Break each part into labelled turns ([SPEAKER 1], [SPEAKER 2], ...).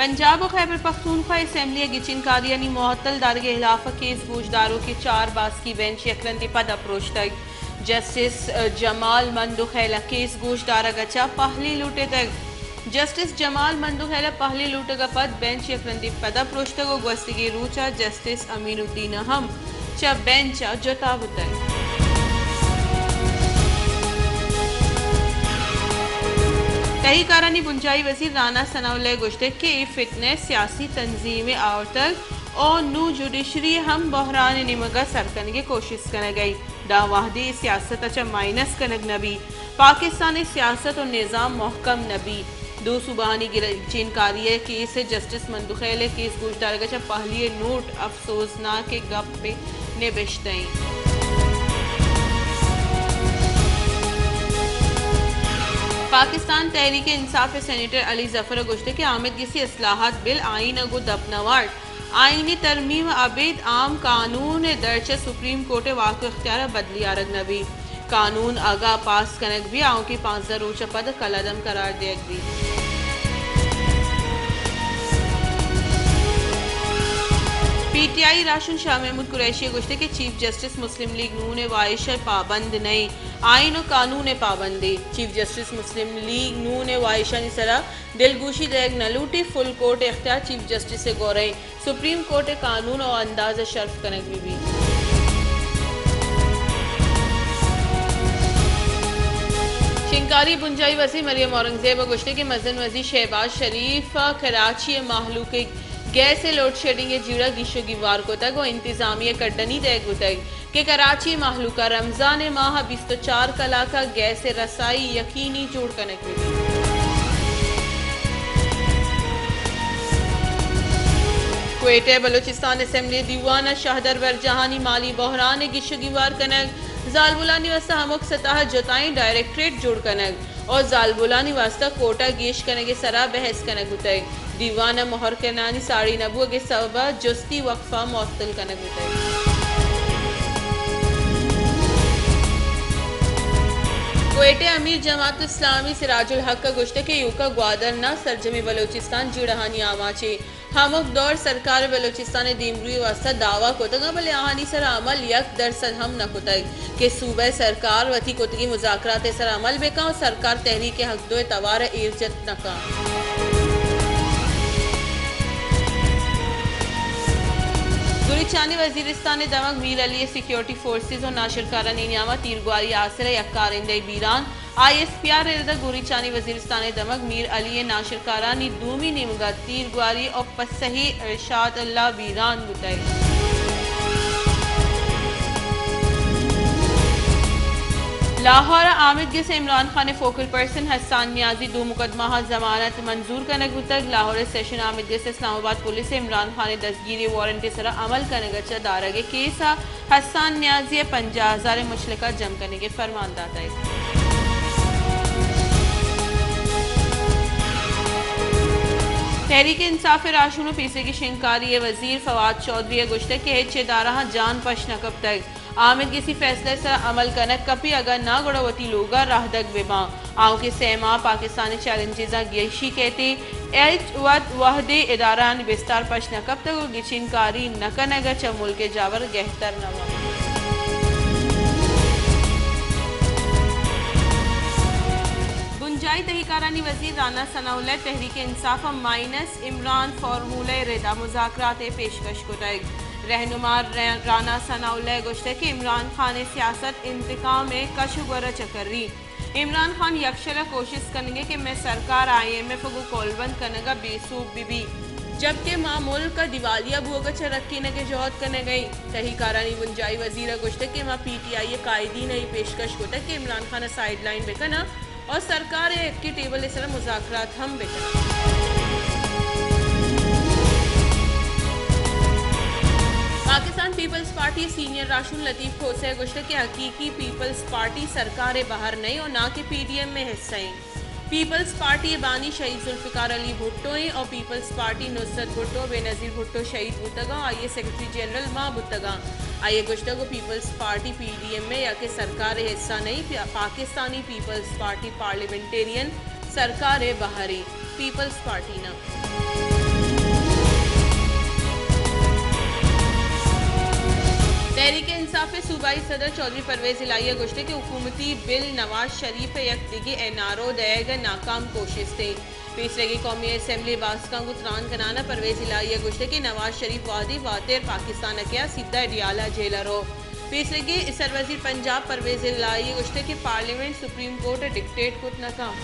[SPEAKER 1] पंजाब और खैबर पख्तूनख्वा असम्बली गिचिनकारियानी मुअत्तल दारगे खिलाफ केस गोशदारों के 4 बास की बेंच यकरंदी पद अप्रोच तक जस्टिस जमाल मंदुखेला केस गोशदारा गचा पहली लूटे तक जस्टिस जमाल मंदुखेला पहली लूटे का पद बेंच यकरंदी पद अप्रोच तक गोस्तिगे रूचा जस्टिस अमीनुद्दीन अहम च बेंच जतावतक तहीकारानी बुंजाई वजीर राना सनाउल्लाह गुश्ते के फिटनेस सियासी तंजीम और तक और नू जुडिशरी हम बहरान निमगा सरकन की कोशिश कर गई दावाहदी सियासत अच्छा माइनस कनक नबी पाकिस्तानी सियासत और निज़ाम महकम नबी दो सुबहानी गिरचिनकारी केस जस्टिस मंदुखेले केस गुजदार गचा पहली नोट अफसोसनाक के गप पे निबिश्ते पाकिस्तान तहरीक इंसाफ सेनेटर अली जफर गुश्ते के आमिद किसी असलाहत बिल आइन अगो दपनवार आइनी तरमीम अबेद आम कानून दर्ज सुप्रीम कोर्ट वाक़ इख्तियार बदली आरग नबी कानून आगा पास कनक भी आओ की 5,000 रोचा पद कलदम करार देग भी पीटीआई राशन शाह महमूद कुरैशी गुश्ते के चीफ जस्टिस मुस्लिम लीग नून वाइश पाबंद नहीं आइन और कानून पाबंदी चीफ जस्टिस मुस्लिम लीग नून वाइशा निसरा दिलगोशी देग नलूटी फुल कोर्ट इख्तियार चीफ जस्टिस से गौरे सुप्रीम कोर्ट कानून और अंदाज शर्फ कनक भी शिंकारी बुंजाई वसी मरियम औरंगजेब गुश्ते के मजन वजी शहबाज शरीफ कराची महलूक गैस से लोड शेडिंग जीड़ा गिशो गिवार को तक और इंतजामिया कड्डनी तय तक कि कराची महलूका रमजान माह 24 कला का गैस से रसाई यकीनी जोड़ कनक मिली क्वेटा बलोचिस्तान असम्बली दीवाना शाहदर वर जहानी माली बहरान गिशो गिवार कनक जालबुलानी वास्ता हमक सतह जताई डायरेक्टरेट जोड़ कनक और जालबुलानी वास्ता कोटा गेश कनक के सरा बहस कनक उतय दीवाना मोहर कनानी साड़ी नबुआ के सबा जुस्ती वक्फा मौतल कनक उतय क्वेटे अमीर जमात इस्लामी सिराजुल हक का गुश्ते के यूका ग्वादर न सरजमी बलोचिस्तान जुड़हानी आमाचे हमक दौर सरकार बलोचिस्तान दीमरुई वास्ता दावा कोतगा बले आहानी सर अमल यक दरसद हम न कोतग के सूबे सरकार वथी कोतगी मुजाकरात सर अमल बेका और सरकार तहरीक हक दो तवार इर्जत नका गुरिचानी वजीरिस्तान दमक मीर अली सिक्योरिटी फोर्सेस और नाशरकारा नियामा तीरगुआरी आसर यक्कारिंदे बीरान ISPR इरदा गुरिचानी वजीरिस्तान दमक मीर अली नाशरकारा नी दूमी निमगा तीरगुआरी और पसही इरशाद अल्लाह बीरान गुतई लाहौर आमिद के से इमरान खान फोकल पर्सन हसन नियाजी 2 मुकदमा जमानत मंजूर कनक तक लाहौर सेशन आमिद के से इस्लामाबाद पुलिस से इमरान खान दस्तगिरी वारंट सर अमल कनक दारगे केस हसन नियाजी 50,000 मुशलका जम करने के फरमानदाता तहरीक इंसाफ राशुन पीसे की शिंकारी वजीर फवाद चौधरी गुश्ते के हेदारा जान पश नकब तक आमिद किसी फैसले से अमल कनक कपी अगर ना गुड़वती लोगा राहदक बेबा आओ के सेमा पाकिस्तानी चैलेंजेस गेशी कहते वहदे इदारान विस्तार पश नकब तक गिचिनकारी नकनगर चमुल के जावर गहतर नवा बुंजाई तहीकारानी वजीर राना सनाउल्लाह तहरीक इंसाफ माइनस इमरान फार्मूला रेदा मुज़ाकरात पेशकश को तय रहनुमा राना सनाउल्लाह गुश्ते के इमरान खान सियासत इंतकाम में कशुगर चकर्री इमरान खान यक्षला कोशिश करेंगे कि मैं सरकार IMF को कोलबंद कनेगा बेसूब बीबी जबकि मामूल का दिवालिया भोग रखी न के जौहद करने गई तहीकारानी बुंजाई वजीर गुश्ते के माँ PTI कायदी नई पेशकश को तक कि इमरान खान साइडलाइन बेकना और सरकार एक की टेबल इस मुज़ाकरात हम बेकना पाकिस्तान पीपल्स पार्टी सीनियर राशुल लतीफ़ खोसे गुश्ते के हकीकी पीपल्स पार्टी सरकार बाहर नहीं और ना कि PDM में हिस्सा पीपल्स पार्टी बानी शहीद जुल्फ़िकार अली भुट्टो और पीपल्स पार्टी नुसरत भुट्टो बेनज़ीर भुट्टो शहीद बुतगा आइए सेक्रेटरी जनरल माँ बुतगा आइए गुश्ते को पीपल्स पार्टी PDM में या कि सरकार हिस्सा नहीं पाकिस्तानी पीपल्स पार्टी पार्लियामेंटेरियन सरकार बाहरी पीपल्स पार्टी ना तहरीक इंसाफ सूबाई सदर चौधरी परवेज इलाहिया गुश्ते के हुकूमती बिल नवाज शरीफ यक दिगी एनआरओ दएगा नाकाम कोशिश थे तीसरे कौमी असम्बली बासका गुतरान कनाना परवेज इलाहिया गुश्ते के नवाज शरीफ वादी वातिर पाकिस्तान क्या सीधा डियाला जेलरो तीसरे की सरवजीर पंजाब परवेज इलाहिया गुश्ते के पार्लियामेंट सुप्रीम कोर्ट डिक्टेट कुत नाकाम।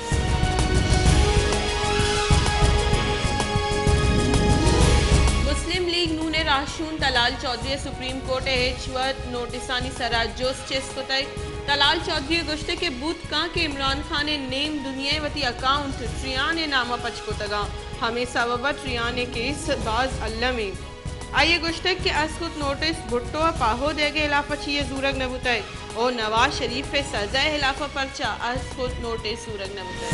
[SPEAKER 1] मुस्लिम लीग नून राशून तलाल चौधरी सुप्रीम कोर्ट हेचवत नोटिसानी सरा जोस चेस को तय तलाल चौधरी गुश्ते के बूथ का के इमरान खान ने नेम दुनिया वती अकाउंट ट्रियान नामा पचको तगा हमें सबब ट्रियान केस बाज अल्लाह में आइए गुश्ते के असकुत नोटिस भुट्टो पाहो देगे हिलाफा चाहिए जूरग नबुतय और नवाज शरीफ पे सजा हिलाफा पर्चा असकुत नोटिस सूरग नबुतय।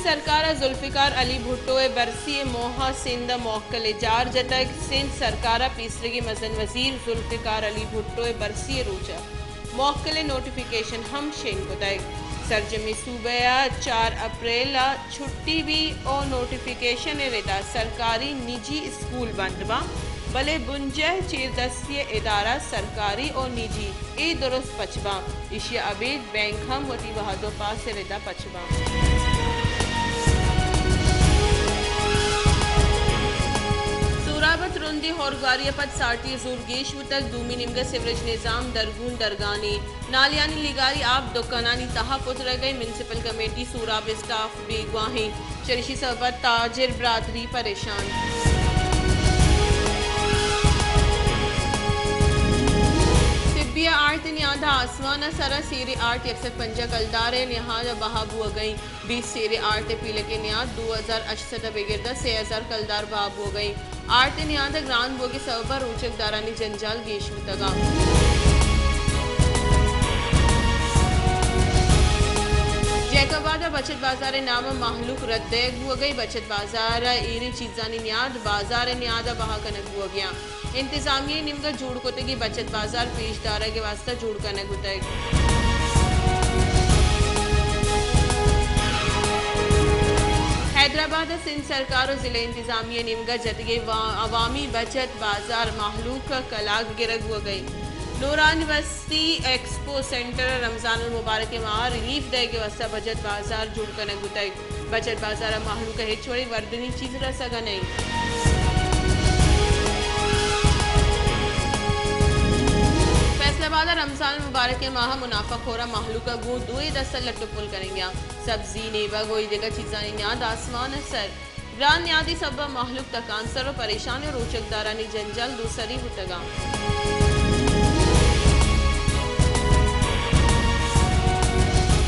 [SPEAKER 1] सरकार जुल्फिकार अली भुट्टो बरसी मोहा सिंध मौकल जार जतक सिंध सरकार पीसरगी मजन वजीर जुल्फिकार अली भुट्टो बरसी रूचा मौकल नोटिफिकेशन हम शेन को तय सरजमी सूबया 4 अप्रैल छुट्टी भी और नोटिफिकेशन रेदा सरकारी निजी स्कूल बंद बा भले बुंजह चीरदस्ती इदारा सरकारी और निजी ए दुरुस्त पचबा इशिया अबीद बैंक हम वती बहादो पास रेदा पचबा। सूराबत रुंदी होरगारिया पद साटी जुर्गेश तक दूमी निम्ग सिवरेज निजाम दरगून दरगानी नालियानी लिगारी आप दुकानानी तहा पुत्र गई म्यूनसिपल कमेटी सूराब स्टाफ बेगवाही चरिशी सबत ताजिर बरादरी परेशान। आर्ट नियादा आसमान सरा सेरे आर्ट 150 कलदार निहाद बहाबू गई 20 सेरे आर्ट पीले के नियाद 2008 बेगिरदा 6000 कलदार बहाबू गई आर्ट नियाद ग्रांड बोगी सबब रोचक दारानी जंजाल गेशू तगा। जैकाबाद बचत बाजार नाम महलूक रद्दैग हुआ गई बचत बाजार एरी चीजानी नियाद बाजार नियादा बहा कनक हुआ गया इंतजामिया निम्गा जोड़ को तगी बचत बाजार पेशदारा के वास्ता जोड़ कनक होता हैदराबाद सिंध सरकार और जिले इंतजामिया निम्गा जतगे अवामी बचत बाजार महलूक कलाक गिरग हुआ गई नूरान बस्ती एक्सपो सेंटर रमजान मुबारक के माह रिलीफ डे के वास्ता बचत बाजार जुड़ कर गुताई बचत बाजार महलू का हेचवड़ी वर्दनी चीज रह सका नहीं। फैसलाबाद रमजान मुबारक के माह मुनाफा खोरा महलू का गू 2 लट्टू पुल करेंगे सब्जी नेबा गोई जगह चीजा नियाद आसमान सर ग्रान नियादी सब महलूक तक आंसर और परेशानी और रोचक दारानी जंजाल दूसरी हुतगा।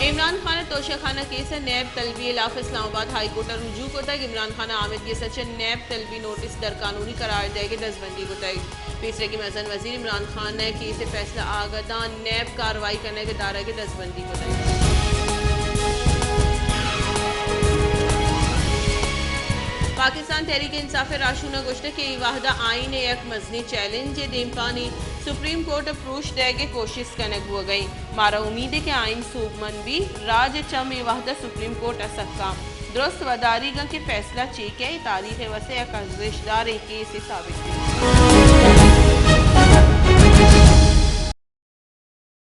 [SPEAKER 1] इमरान खान तोशाखाना केस नैब तलबी इलाफ इस्लामाबाद हाई कोर्ट रुजू को तक इमरान खान आमिद के सचिन नैब तलबी नोटिस दर कानूनी करार देगी दसबंदी को तक तीसरे की मजन वजीर इमरान खान ने केस फैसला आगदा नैब कार्रवाई करने के दायरे की दसबंदी को तक। पाकिस्तान तहरीक इंसाफ राशूना गुश्ते के वाहदा आइन एक मजनी चैलेंज देम पानी सुप्रीम कोर्ट अप्रोच देगे कोशिश कनक हुआ गई मारा उम्मीद है कि आइन सूबमन भी राज चम वाहदा सुप्रीम कोर्ट असक्का दुरुस्त वदारी के फैसला चेक है तारीख वसे एक रिश्तेदार केस साबित